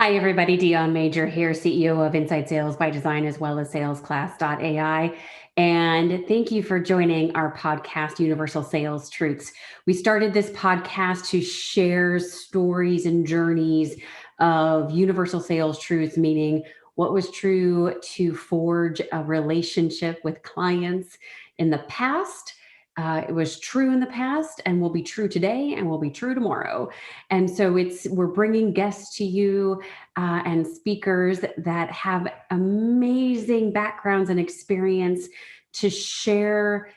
Hi, everybody. Dion Major here, CEO of Inside Sales by Design, as well as salesclass.ai. And thank you for joining our podcast, Universal Sales Truths. We started this podcast to share stories and journeys of universal sales truths, meaning what was true to forge a relationship with clients in the past. It was true in the past and will be true today and will be true tomorrow. And so we're bringing guests to you and speakers that have amazing backgrounds and experience to share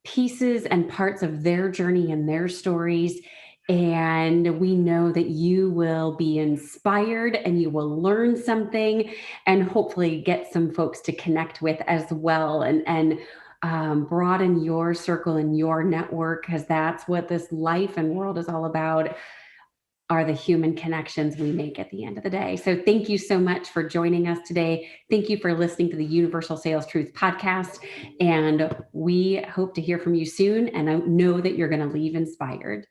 pieces and parts of their journey and their stories. And we know that you will be inspired and you will learn something and hopefully get some folks to connect with as well, and broaden your circle and your network, because that's what this life and world is all about, are the human connections we make at the end of the day. So thank you so much for joining us today. Thank you for listening to the Universal Sales Truth podcast. And we hope to hear from you soon. And I know that you're going to leave inspired.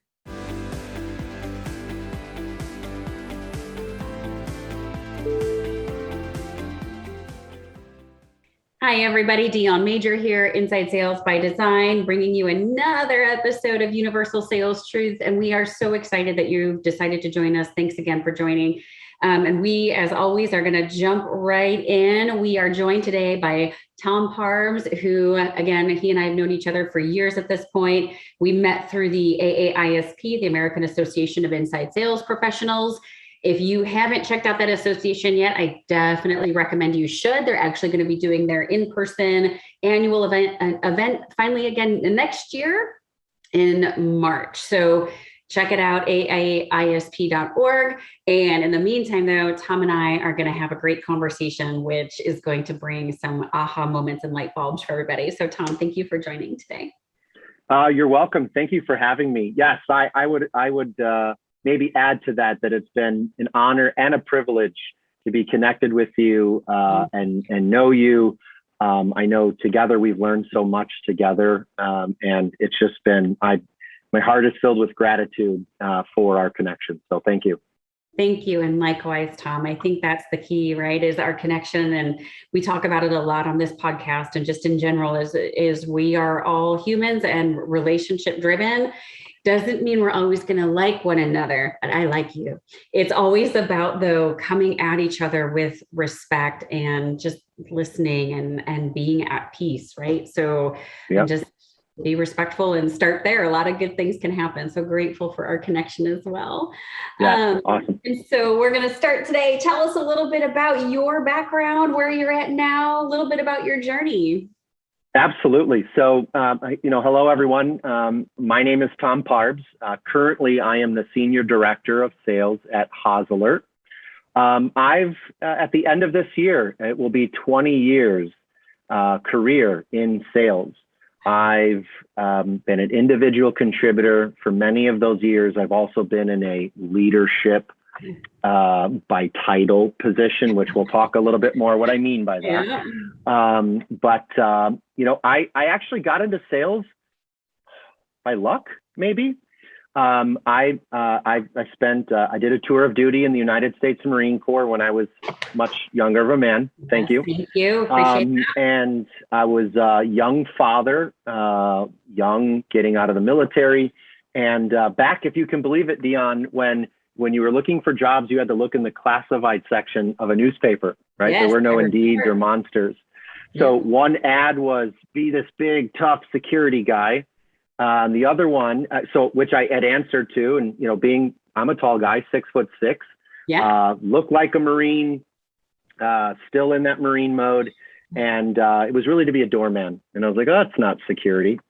Hi, everybody. Dion Major here, Inside Sales by Design, bringing you another episode of Universal Sales Truths. And we are so excited that you've decided to join us. Thanks again for joining. And we, as always, are going to jump right in. We are joined today by Tom Parbs, who, again, he and I have known each other for years at this point. We met through the AA-ISP, the American Association of Inside Sales Professionals. If you haven't checked out that association yet, I definitely recommend you should. They're actually going to be doing their in-person annual event finally again next year in March. So check it out, aaisp.org. And in the meantime, though, Tom and I are going to have a great conversation, which is going to bring some aha moments and light bulbs for everybody. So Tom, thank you for joining today. You're welcome. Thank you for having me. Yes, I would maybe add to that it's been an honor and a privilege to be connected with you and know you. I know together we've learned so much together, and it's just been, my heart is filled with gratitude for our connection. So thank you. Thank you. And likewise, Tom, I think that's the key, right? Is our connection. And we talk about it a lot on this podcast and just in general is we are all humans and relationship driven. Doesn't mean we're always going to like one another, but I like you. It's always about, though, coming at each other with respect and just listening and being at peace, right? So Yep. Just be respectful and start there. A lot of good things can happen. So grateful for our connection as well. Yeah, awesome. And so we're going to start today. Tell us a little bit about your background, where you're at now, a little bit about your journey. Absolutely. So, hello, everyone. My name is Tom Parbs. Currently, I am the Senior Director of Sales at Alert. I've, at the end of this year, it will be 20 years career in sales. I've been an individual contributor for many of those years. I've also been in a leadership by title position, which we'll talk a little bit more what I mean by that. Yeah. I actually got into sales by luck, maybe. I did a tour of duty in the United States Marine Corps when I was much younger of a man. Thank you. Thank you. Appreciate that. And I was a young father, getting out of the military. And back, if you can believe it, Dion, when you were looking for jobs, you had to look in the classified section of a newspaper, right? Yes, there were no Indeeds or Monsters. So one ad was, be this big, tough security guy. The other one, which I had answered to, and I'm a tall guy, 6'6", look like a Marine, still in that Marine mode. And it was really to be a doorman. And I was like, oh, that's not security.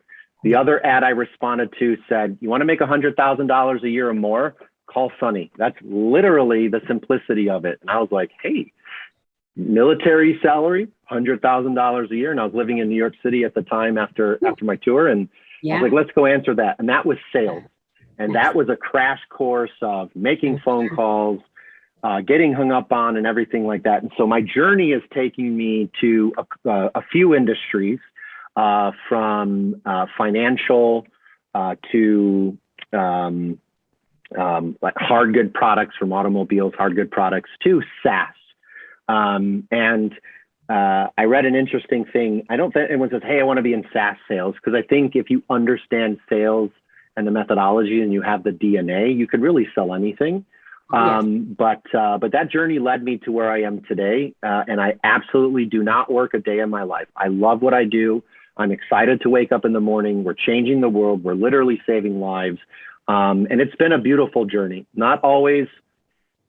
The other ad I responded to said, you want to make $100,000 a year or more? Call Sonny. That's literally the simplicity of it. And I was like, hey, military salary, $100,000 a year. And I was living in New York City at the time after my tour. And I was like, let's go answer that. And that was sales. And that was a crash course of making phone calls, getting hung up on and everything like that. And so my journey is taking me to a few industries, from financial to like hard good products from automobiles, hard good products to SaaS. I read an interesting thing. I don't think anyone says, hey, I want to be in SaaS sales, because I think if you understand sales and the methodology and you have the DNA, you could really sell anything. But that journey led me to where I am today. And I absolutely do not work a day in my life. I love what I do. I'm excited to wake up in the morning. We're changing the world. We're literally saving lives. And it's been a beautiful journey, not always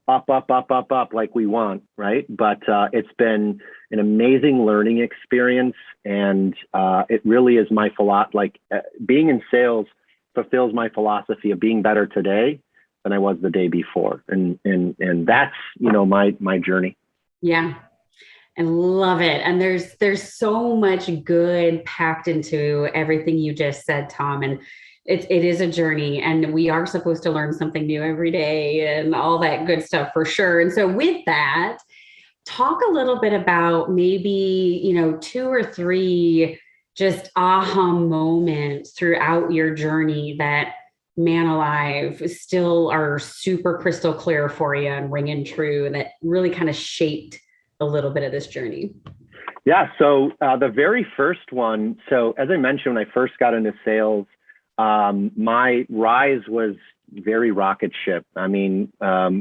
up like we want, right? But it's been an amazing learning experience. And it really is my philosophy, being in sales fulfills my philosophy of being better today than I was the day before. And that's, my journey. Yeah. I love it. And there's so much good packed into everything you just said, Tom. And it is a journey, and we are supposed to learn something new every day and all that good stuff for sure. And so with that, talk a little bit about maybe, 2 or 3 just aha moments throughout your journey that, man alive, still are super crystal clear for you and ringing true, that really kind of shaped a little bit of this journey. Yeah. So the very first one, so as I mentioned, when I first got into sales, my rise was very rocket ship. I mean,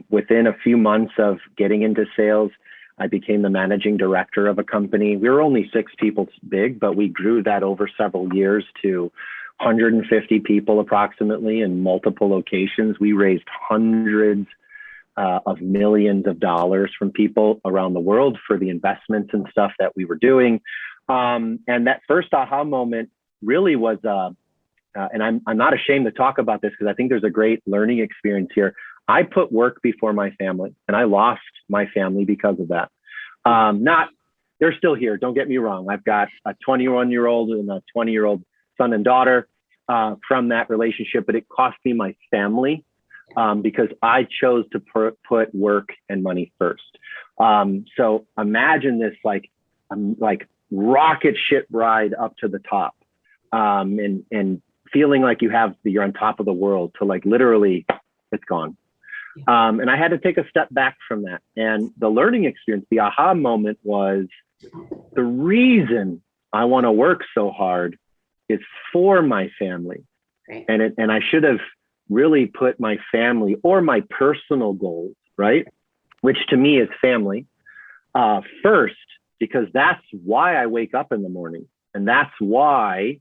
within a few months of getting into sales, I became the managing director of a company. We were only 6 people big, but we grew that over several years to 150 people approximately in multiple locations. We raised hundreds of millions of dollars from people around the world for the investments and stuff that we were doing. And that first aha moment really was, and I'm not ashamed to talk about this because I think there's a great learning experience here. I put work before my family, and I lost my family because of that. They're still here. Don't get me wrong. I've got a 21-year-old and a 20-year-old son and daughter from that relationship, but it cost me my family because I chose to put work and money first. So imagine this like rocket ship ride up to the top, and feeling like you're on top of the world to literally it's gone. And I had to take a step back from that. And the learning experience, the aha moment was the reason I want to work so hard is for my family. Right. And I should have really put my family or my personal goals, right? Which to me is family, first, because that's why I wake up in the morning. And that's why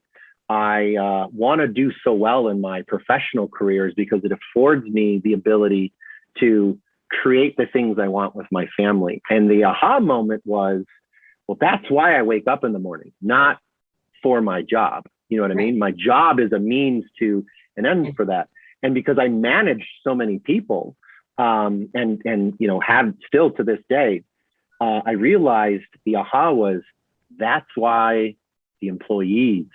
I want to do so well in my professional careers, because it affords me the ability to create the things I want with my family. And the aha moment was, well, that's why I wake up in the morning, not for my job. You know what I mean? My job is a means to an end for that. And because I manage so many people, and have still to this day, I realized the aha was, that's why the employees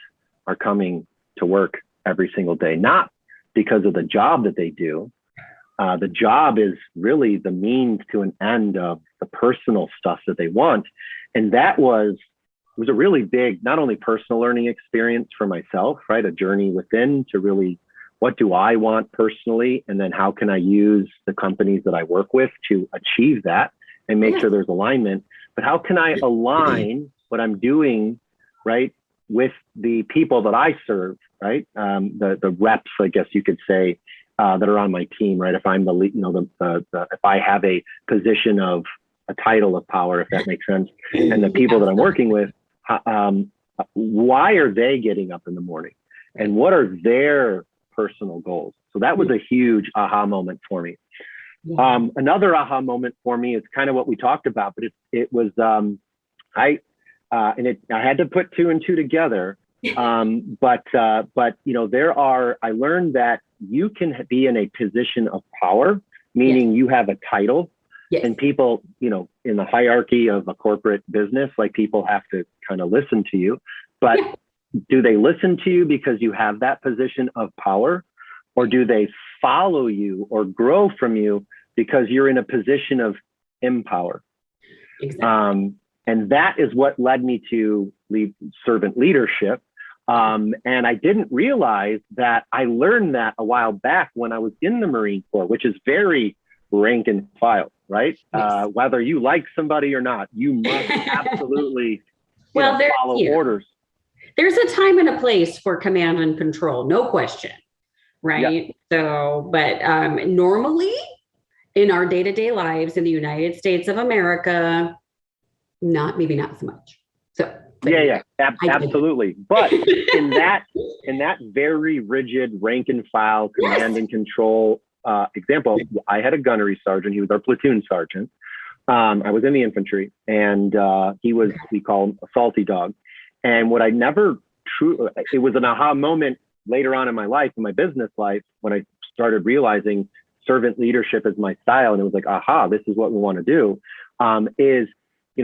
are coming to work every single day, not because of the job that they do. The job is really the means to an end of the personal stuff that they want. And it was a really big, not only personal learning experience for myself, right? A journey within to really, what do I want personally? And then how can I use the companies that I work with to achieve that and make sure there's alignment? But how can I align what I'm doing, right, with the people that I serve, right? The reps, I guess you could say, that are on my team, right? If I'm the lead, if I have a position of a title of power, if that makes sense, and the people that I'm working with, why are they getting up in the morning, and what are their personal goals? So that was a huge aha moment for me. Another aha moment for me is kind of what we talked about, but it was I had to put 2 and 2 together. But I learned that you can be in a position of power, meaning you have a title, and people, in the hierarchy of a corporate business, people have to kind of listen to you, but do they listen to you because you have that position of power, or do they follow you or grow from you because you're in a position of empower? Exactly. And that is what led me to servant leadership. And I didn't realize that I learned that a while back when I was in the Marine Corps, which is very rank and file, right? Yes. Whether you like somebody or not, you must absolutely follow Yeah. orders. There's a time and a place for command and control, no question, right? So, but normally in our day-to-day lives in the United States of America, maybe not so much. So Absolutely. But in that very rigid rank and file, command and control example, I had a gunnery sergeant. He was our platoon sergeant. I was in the infantry, and we call him a salty dog. And what I it was an aha moment later on in my life, in my business life, when I started realizing servant leadership is my style. And it was like, aha, this is what we want to do.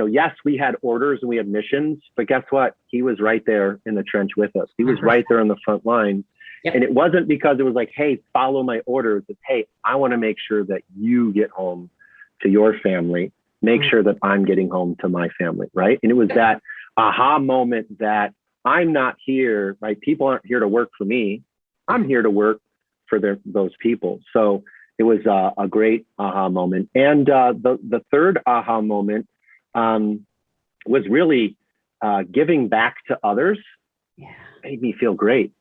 Yes, we had orders and we had missions, but guess what? He was right there in the trench with us. He was right there on the front line. Yep. And it wasn't because it was like, hey, follow my orders. It's, hey, I want to make sure that you get home to your family. Make sure that I'm getting home to my family, right? And it was that aha moment that I'm not here, right? People aren't here to work for me. I'm here to work for those people. So it was a great aha moment. And the third aha moment was really giving back to others. Made me feel great.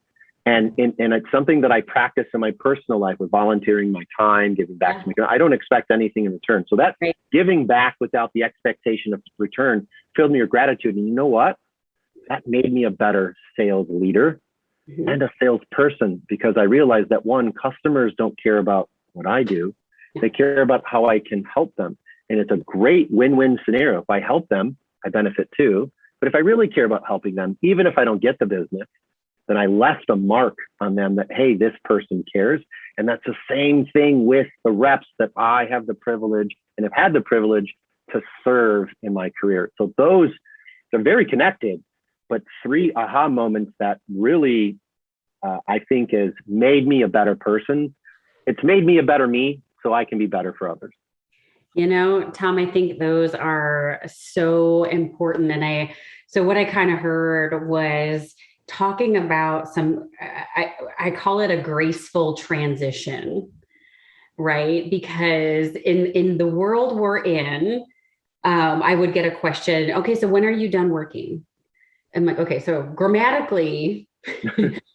And it's something that I practice in my personal life with volunteering my time, giving back to me. I don't expect anything in return. So that giving back without the expectation of return filled me with gratitude. And you know what? That made me a better sales leader and a salesperson, because I realized that customers don't care about what I do. They care about how I can help them. And it's a great win-win scenario. If I help them, I benefit too. But if I really care about helping them, even if I don't get the business, then I left a mark on them that, hey, this person cares. And that's the same thing with the reps that I have the privilege and have had the privilege to serve in my career. So they're very connected, but 3 aha moments that really, I think, has made me a better person. It's made me a better me, so I can be better for others. Tom, I think those are so important. And so what I kind of heard was talking about I call it a graceful transition, right? Because in the world we're in, I would get a question, okay, so when are you done working? I'm like, okay, so grammatically,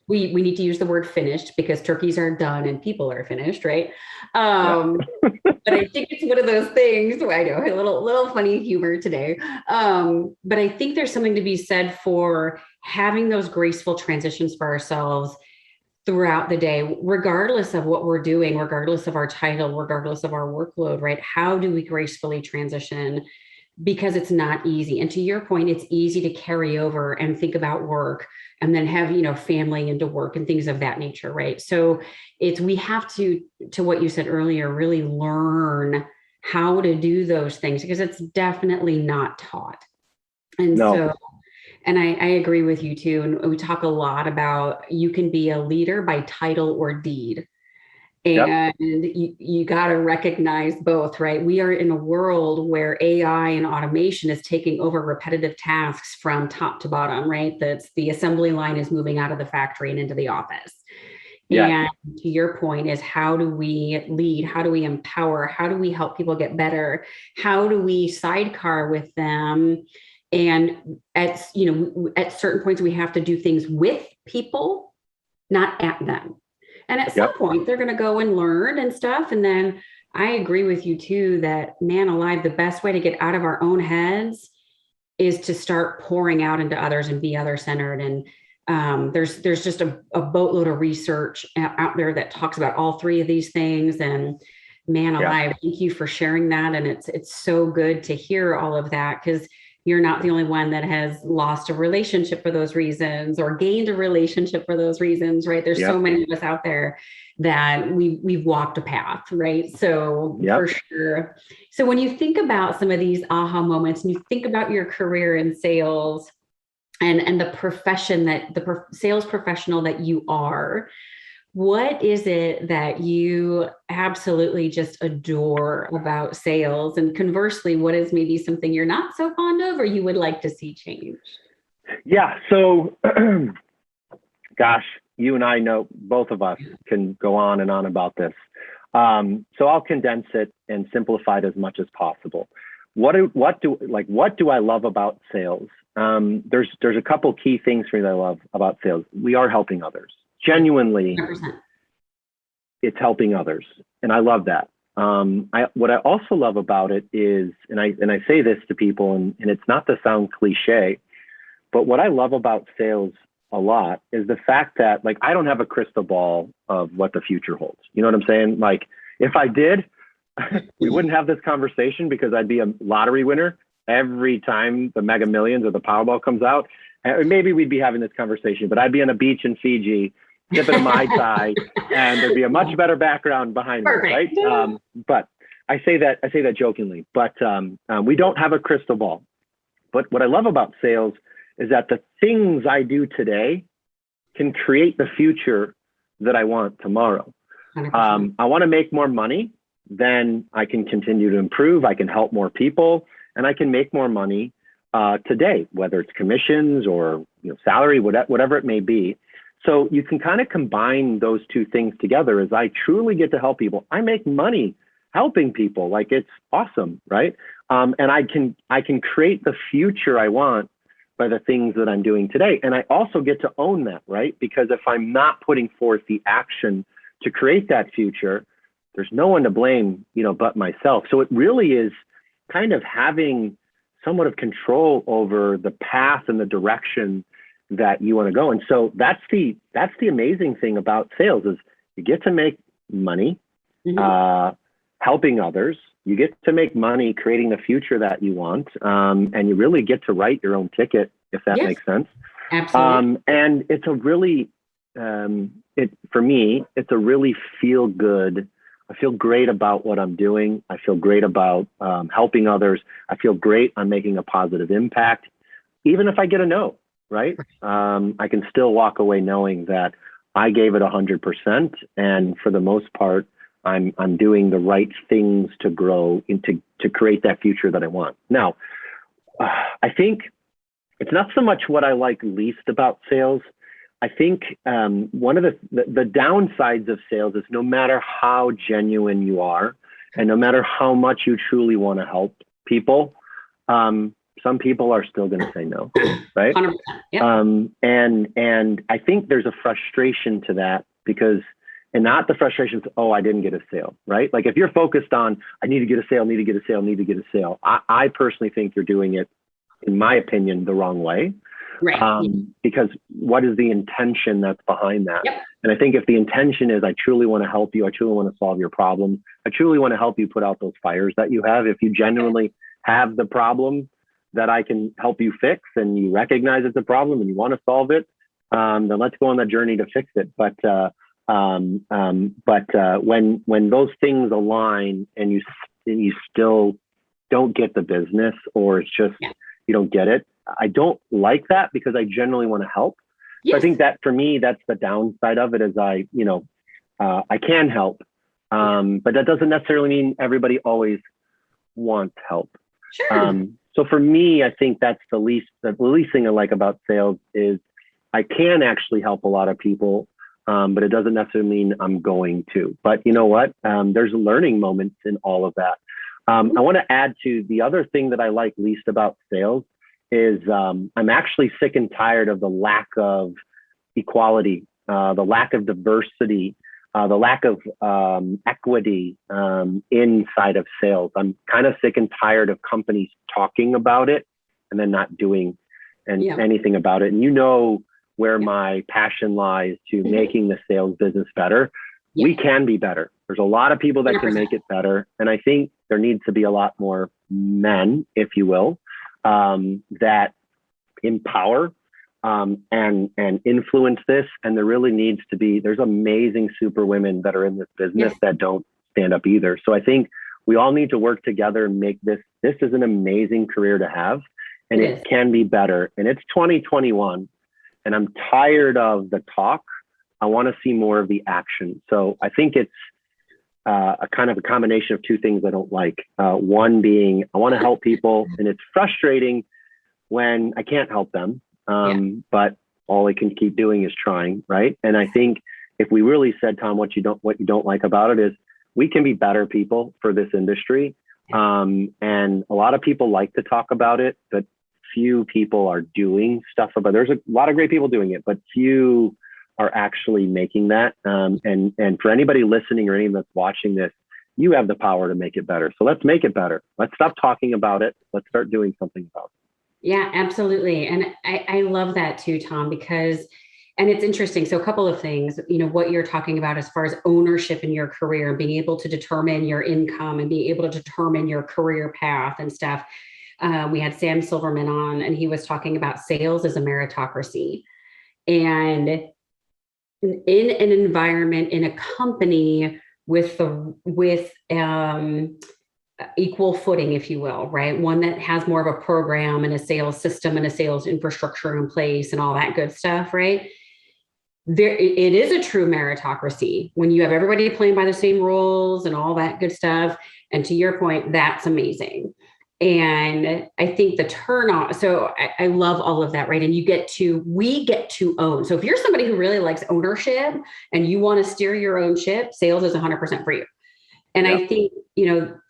we need to use the word finished because turkeys are done and people are finished, right? But I think it's one of those things. I know, a little funny humor today. But I think there's something to be said for having those graceful transitions for ourselves throughout the day, regardless of what we're doing, regardless of our title, regardless of our workload, right? How do we gracefully transition? Because it's not easy. And to your point, it's easy to carry over and think about work and then have, family into work and things of that nature, right? So we have to what you said earlier, really learn how to do those things, because it's definitely not taught. And I agree with you too. And we talk a lot about you can be a leader by title or deed. And you got to recognize both, right? We are in a world where AI and automation is taking over repetitive tasks from top to bottom, right? That's the assembly line is moving out of the factory and into the office. And to your point is, how do we lead? How do we empower? How do we help people get better? How do we sidecar with them? And at certain points, we have to do things with people, not at them. And at some point, they're going to go and learn and stuff. And then I agree with you too, that man alive, the best way to get out of our own heads is to start pouring out into others and be other centered. And there's just a boatload of research out there that talks about all 3 of these things. And man alive, thank you for sharing that. And it's so good to hear all of that, because you're not the only one that has lost a relationship for those reasons or gained a relationship for those reasons, right? There's so many of us out there that we've walked a path, right? So for sure. So when you think about some of these aha moments and you think about your career in sales and the profession the sales professional that you are, what is it that you absolutely just adore about sales? And conversely, what is maybe something you're not so fond of or you would like to see change? Yeah. So gosh, you and I know, both of us can go on and on about this. So I'll condense it and simplify it as much as possible. What do I love about sales? There's a couple key things for me that I love about sales. We are helping others. Genuinely, 100%. it's helping others, and I love that. What I also love about it is, and I say this to people, and it's not to sound cliche, but what I love about sales a lot is the fact that, like, I don't have a crystal ball of what the future holds. You know what I'm saying? Like, if I did, we wouldn't have this conversation, because I'd be a lottery winner every time the Mega Millions or the Powerball comes out. And maybe we'd be having this conversation, but I'd be on a beach in Fiji sipping a Mai Tai, and there'd be a much better background behind me, right? But I say that jokingly, but we don't have a crystal ball. But what I love about sales is that the things I do today can create the future that I want tomorrow. I want to make more money, then I can continue to improve. I can help more people, and I can make more money today, whether it's commissions or salary, whatever it may be. So you can kind of combine those two things together. As I truly get to help people, I make money helping people. Like, it's awesome, right? And I can create the future I want by the things that I'm doing today. And I also get to own that, right? Because if I'm not putting forth the action to create that future, there's no one to blame, but myself. So it really is kind of having somewhat of control over the path and the direction that you want to go. And so that's the amazing thing about sales, is you get to make money helping others. You get to make money creating the future that you want, and you really get to write your own ticket, if that makes sense. Absolutely. And it's a really, for me, it's a really feel good. I feel great about what I'm doing. I feel great about helping others. I feel great I'm making a positive impact, even if I get a no, right? I can still walk away knowing that I gave it 100%, and for the most part, I'm doing the right things to grow to create that future that I want. Now, I think it's not so much what I like least about sales. I think one of the downsides of sales is, no matter how genuine you are, and no matter how much you truly want to help people, some people are still going to say no, right? 100%. Yeah. And I think there's a frustration to that, because, and not the frustration of, oh, I didn't get a sale, right? Like, if you're focused on, I need to get a sale, need to get a sale, need to get a sale, I personally think you're doing it, in my opinion, the wrong way. Right. Because what is the intention that's behind that? Yep. And I think if the intention is, I truly want to help you, I truly want to solve your problem, I truly want to help you put out those fires that you have. If you genuinely have the problem that I can help you fix, and you recognize it's a problem and you want to solve it, then let's go on that journey to fix it. But when those things align, and you still don't get the business, or it's just you don't get it, I don't like that, because I generally want to help. Yes. So I think that, for me, that's the downside of it, is I can help, but that doesn't necessarily mean everybody always wants help. Sure. So for me, I think that's the least thing I like about sales, is I can actually help a lot of people, but it doesn't necessarily mean I'm going to. But you know what? There's learning moments in all of that. I want to add to the other thing that I like least about sales is I'm actually sick and tired of the lack of equality, the lack of diversity, the lack of equity inside of sales. I'm kind of sick and tired of companies talking about it and then not doing anything about it. And where my passion lies to making the sales business better. We can be better. There's a lot of people that 100%. Can make it better. And I think there needs to be a lot more men, if you will, that empower and influence this. And there really needs to be, there's amazing super women that are in this business that don't stand up either. So I think we all need to work together and make this is an amazing career to have, and it can be better. And it's 2021, and I'm tired of the talk. I want to see more of the action. So I think it's a kind of a combination of two things I don't like. One being, I want to help people, and it's frustrating when I can't help them. But all they can keep doing is trying, right? And I think if we really said, Tom, what you don't like about it is we can be better people for this industry. And a lot of people like to talk about it, but few people are doing stuff about it. There's a lot of great people doing it, but few are actually making that. And for anybody listening or anyone that's watching this, you have the power to make it better. So let's make it better. Let's stop talking about it. Let's start doing something about it. Yeah, absolutely. And I love that too, Tom, because, and it's interesting. So a couple of things, what you're talking about as far as ownership in your career, being able to determine your income and being able to determine your career path and stuff. We had Sam Silverman on, and he was talking about sales as a meritocracy. And in an environment, in a company with equal footing, if you will, right? One that has more of a program and a sales system and a sales infrastructure in place and all that good stuff, right? It is a true meritocracy when you have everybody playing by the same rules and all that good stuff. And to your point, that's amazing. And I think the turn on, so I love all of that, right? And we get to own. So if you're somebody who really likes ownership and you want to steer your own ship, sales is 100% for you. And I think,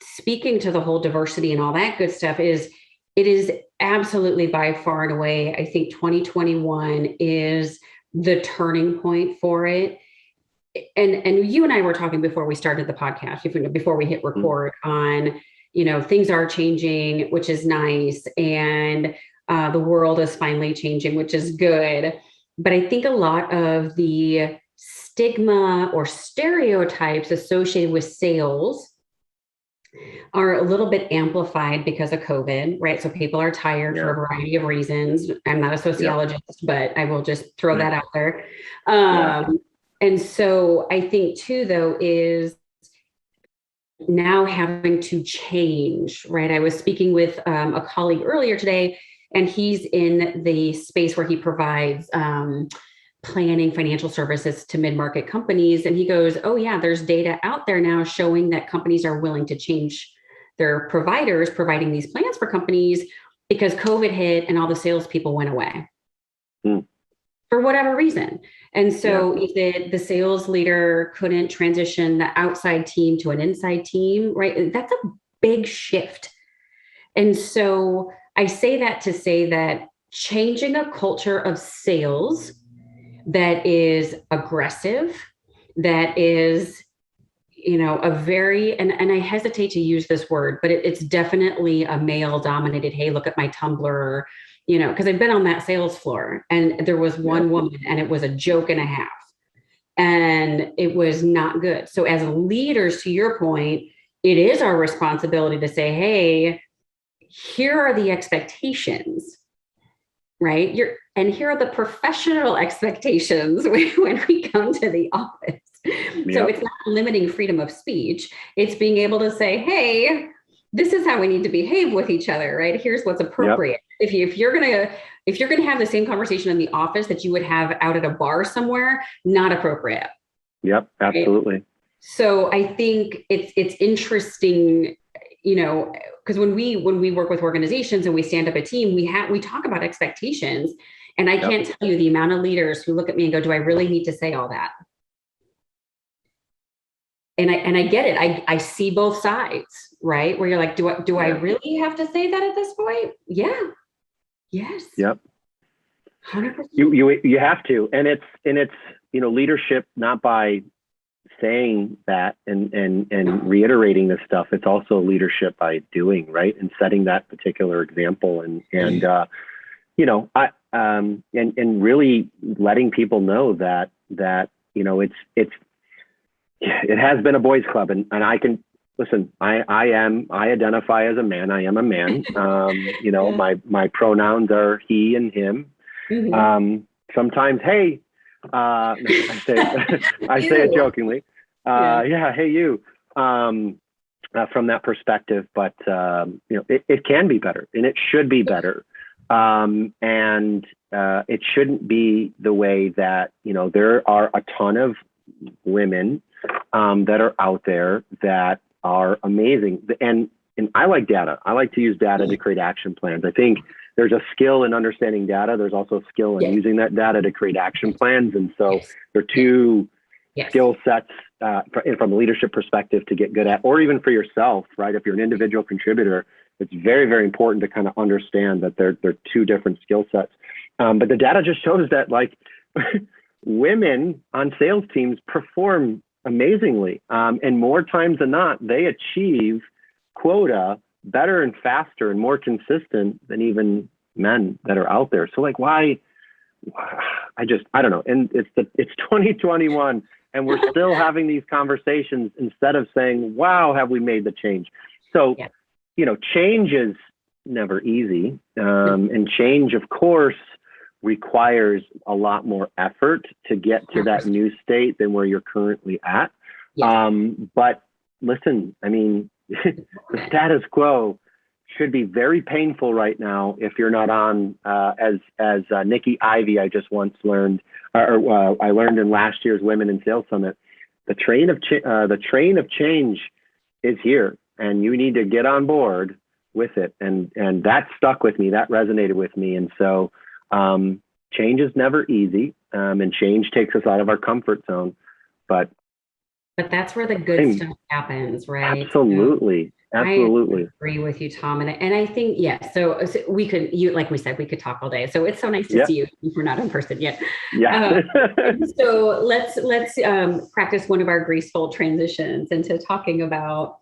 speaking to the whole diversity and all that good stuff it is absolutely by far and away, I think 2021 is the turning point for it. And you and I were talking before we started the podcast, before we hit record on, things are changing, which is nice. And the world is finally changing, which is good. But I think a lot of the stigma or stereotypes associated with sales are a little bit amplified because of COVID, right? So people are tired for a variety of reasons. I'm not a sociologist, but I will just throw that out there. And so I think too, though, is now having to change, right? I was speaking with a colleague earlier today, and he's in the space where he provides planning financial services to mid-market companies. And he goes, oh yeah, there's data out there now showing that companies are willing to change their providers providing these plans for companies because COVID hit and all the salespeople went away for whatever reason. And so if the sales leader couldn't transition the outside team to an inside team, right? That's a big shift. And so I say that to say that changing a culture of sales that is aggressive, that is, a very, and I hesitate to use this word, but it's definitely a male dominated, hey, look at my Tumblr, because I've been on that sales floor and there was one woman and it was a joke and a half and it was not good. So as leaders, to your point, it is our responsibility to say, hey, here are the expectations, right? And here are the professional expectations when we come to the office. So it's not limiting freedom of speech. It's being able to say, hey, this is how we need to behave with each other, right? Here's what's appropriate. If you're gonna have the same conversation in the office that you would have out at a bar somewhere, not appropriate. Yep, absolutely. Right? So I think it's interesting, because when we work with organizations and we stand up a team, we talk about expectations. And I can't tell you the amount of leaders who look at me and go, do I really need to say all that? And I get it. I see both sides, right? Where you're like, do I really have to say that at this point? Yeah. Yes. Yep. 100%. You have to. And it's leadership, not by saying that and reiterating this stuff. It's also leadership by doing, right? And setting that particular example and really letting people know that it has been a boys club and I can listen, I identify as a man. I am a man. My pronouns are he and him. Sometimes, hey, I say it jokingly. Hey, you, from that perspective, but it can be better and it should be better. And it shouldn't be the way that, there are a ton of women that are out there that are amazing. And I like data. I like to use data to create action plans. I think there's a skill in understanding data. There's also a skill in using that data to create action plans. And so there are two skill sets from a leadership perspective to get good at, or even for yourself, right? If you're an individual contributor, it's very, very important to kind of understand that they're two different skill sets. But the data just shows that like women on sales teams perform amazingly. And more times than not, they achieve quota better and faster and more consistent than even men that are out there. So like, why? I don't know. And it's 2021 and we're still having these conversations instead of saying, wow, have we made the change? So, you know, change is never easy. And change, of course, requires a lot more effort to get to that new state than where you're currently at. But listen, I mean, the status quo should be very painful right now if you're not on, as Nikki Ivy, I just once learned, I learned in last year's Women in Sales Summit, the train of change is here, and you need to get on board with it. And that stuck with me, that resonated with me. And so change is never easy, and change takes us out of our comfort zone. But that's where the good stuff happens, right? Absolutely. Absolutely. I agree with you, Tom. And I think, so we could, like we said, we could talk all day. So it's so nice to see you if we're not in person yet. So let's practice one of our graceful transitions into talking about,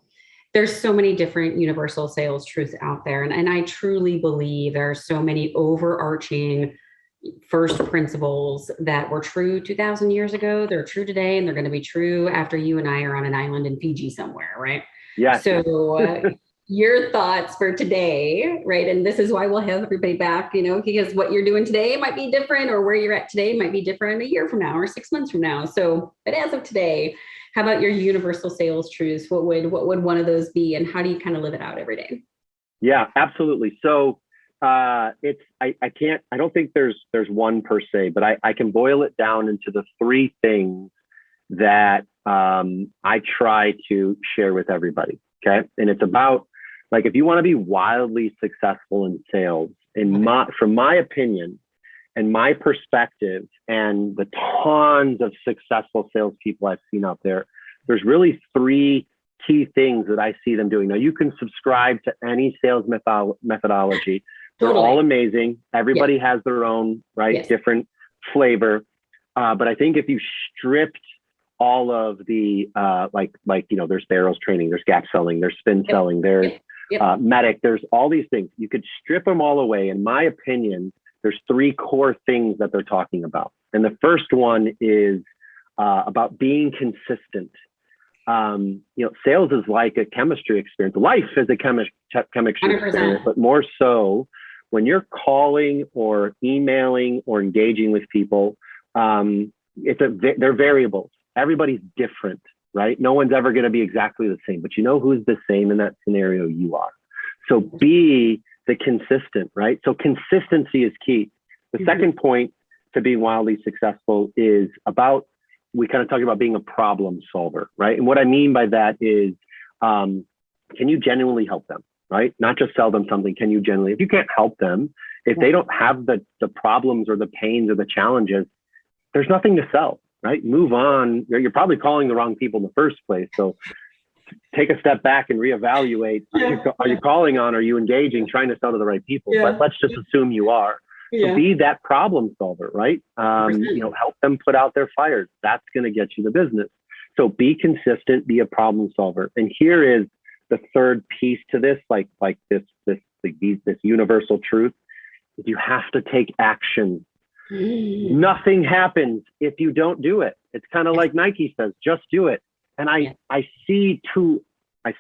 there's so many different universal sales truths out there. And I truly believe there are so many overarching first principles that were true 2,000 years ago. They're true today, and they're going to be true after you and I are on an island in Fiji somewhere, right? Yeah. So your thoughts for today, right? And this is why we'll have everybody back, you know, because what you're doing today might be different, or where you're at today might be different a year from now or 6 months from now. So, but as of today, how about your universal sales truths? What would one of those be, and how do you kind of live it out every day? Yeah, absolutely. So I don't think there's one per se, but I can boil it down into the three things that I try to share with everybody. Okay. And it's about, like, if you want to be wildly successful in sales, from my opinion and my perspective, and the tons of successful salespeople I've seen out there, there's really three key things that I see them doing. Now, you can subscribe to any sales methodology. They're all amazing. Everybody has their own, different flavor. But I think if you stripped all of the, there's barrels training, there's gap selling, there's spin selling, there's medic, there's all these things. You could strip them all away. In my opinion, there's three core things that they're talking about. And the first one is about being consistent. Sales is like a chemistry experience. Life is a chemistry 100%. Experience, but more so when you're calling or emailing or engaging with people, they're variables. Everybody's different, right? No one's ever going to be exactly the same, but you know who's the same in that scenario? You are. So be the consistent, right? So consistency is key. The second point to being wildly successful is about, we kind of talk about being a problem solver, right? And what I mean by that is, can you genuinely help them, right? Not just sell them something. Can you genuinely, if you can't help them, if they don't have the problems or the pains or the challenges, there's nothing to sell, right? Move on. You're probably calling the wrong people in the first place. So take a step back and reevaluate. Are you calling on, are you engaging, trying to sell to the right people? But let's just assume you are. So be that problem solver, right? Help them put out their fires. That's going to get you the business. So be consistent, be a problem solver. And here is the third piece to this, this universal truth, is you have to take action. Nothing happens if you don't do it. It's kind of like Nike says, just do it. And I see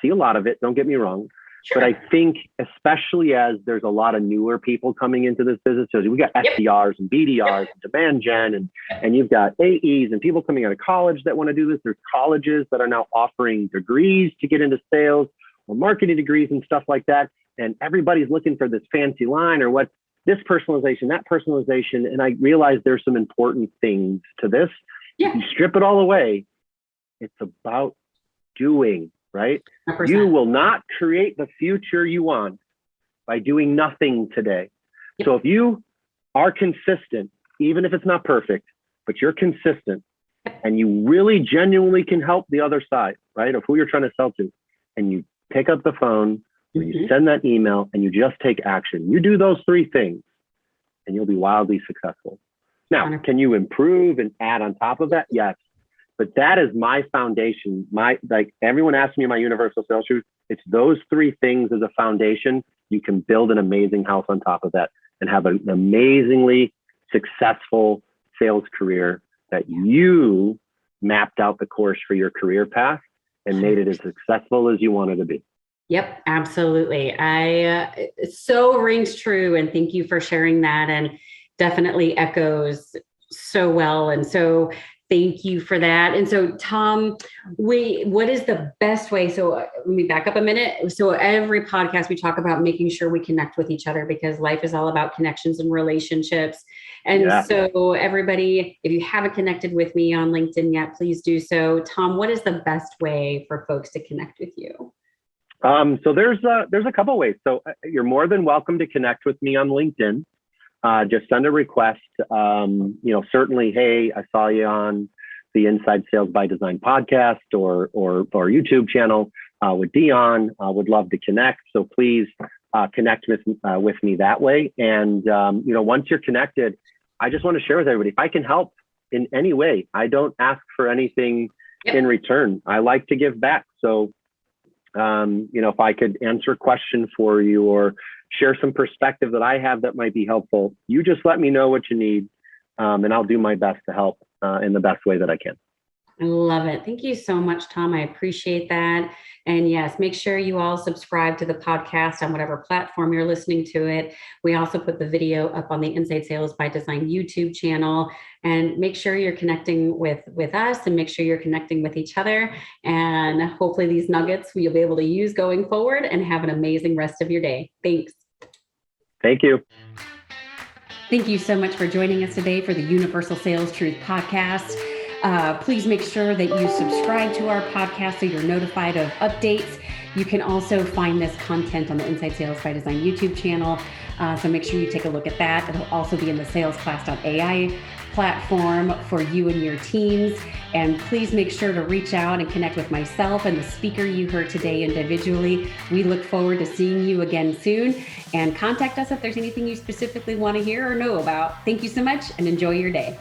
a lot of it, don't get me wrong. Sure. But I think especially as there's a lot of newer people coming into this business, so we got SDRs and BDRs and demand gen, and you've got AEs and people coming out of college that want to do this. There's colleges that are now offering degrees to get into sales, or marketing degrees and stuff like that. And everybody's looking for this fancy line, or what, this personalization, that personalization. And I realize there's some important things to this. If you strip it all away, it's about doing. Right? 100%. You will not create the future you want by doing nothing today. Yep. So if you are consistent, even if it's not perfect, but you're consistent and you really genuinely can help the other side, right, of who you're trying to sell to, and you pick up the phone, or you send that email, and you just take action. You do those three things and you'll be wildly successful. Now, can you improve and add on top of that? Yes. But that is my foundation. Like everyone asks me my universal sales truth, it's those three things as a foundation. You can build an amazing house on top of that and have an amazingly successful sales career that you mapped out the course for your career path and made it as successful as you wanted to be. Yep, absolutely. It so rings true. And thank you for sharing that. And definitely echoes so well. And so thank you for that. And so, Tom, what is the best way? So let me back up a minute. So every podcast, we talk about making sure we connect with each other because life is all about connections and relationships. And so everybody, if you haven't connected with me on LinkedIn yet, please do so. Tom, what is the best way for folks to connect with you? So there's a couple ways. So you're more than welcome to connect with me on LinkedIn. Just send a request. Certainly, hey, I saw you on the Inside Sales by Design podcast or YouTube channel with Dion. Would love to connect. So please connect with me that way. And once you're connected, I just want to share with everybody, if I can help in any way, I don't ask for anything in return. I like to give back. So if I could answer a question for you or share some perspective that I have that might be helpful, you just let me know what you need, and I'll do my best to help in the best way that I can. I love it. Thank you so much, Tom. I appreciate that. And yes, make sure you all subscribe to the podcast on whatever platform you're listening to it. We also put the video up on the Inside Sales by Design YouTube channel. And make sure you're connecting with us and make sure you're connecting with each other. And hopefully these nuggets you'll be able to use going forward and have an amazing rest of your day. Thanks. Thank you. Thank you so much for joining us today for the Universal Sales Truth Podcast. Please make sure that you subscribe to our podcast so you're notified of updates. You can also find this content on the Inside Sales by Design YouTube channel. So make sure you take a look at that. It'll also be in the salesclass.ai platform for you and your teams. And please make sure to reach out and connect with myself and the speaker you heard today individually. We look forward to seeing you again soon, and contact us if there's anything you specifically want to hear or know about. Thank you so much and enjoy your day.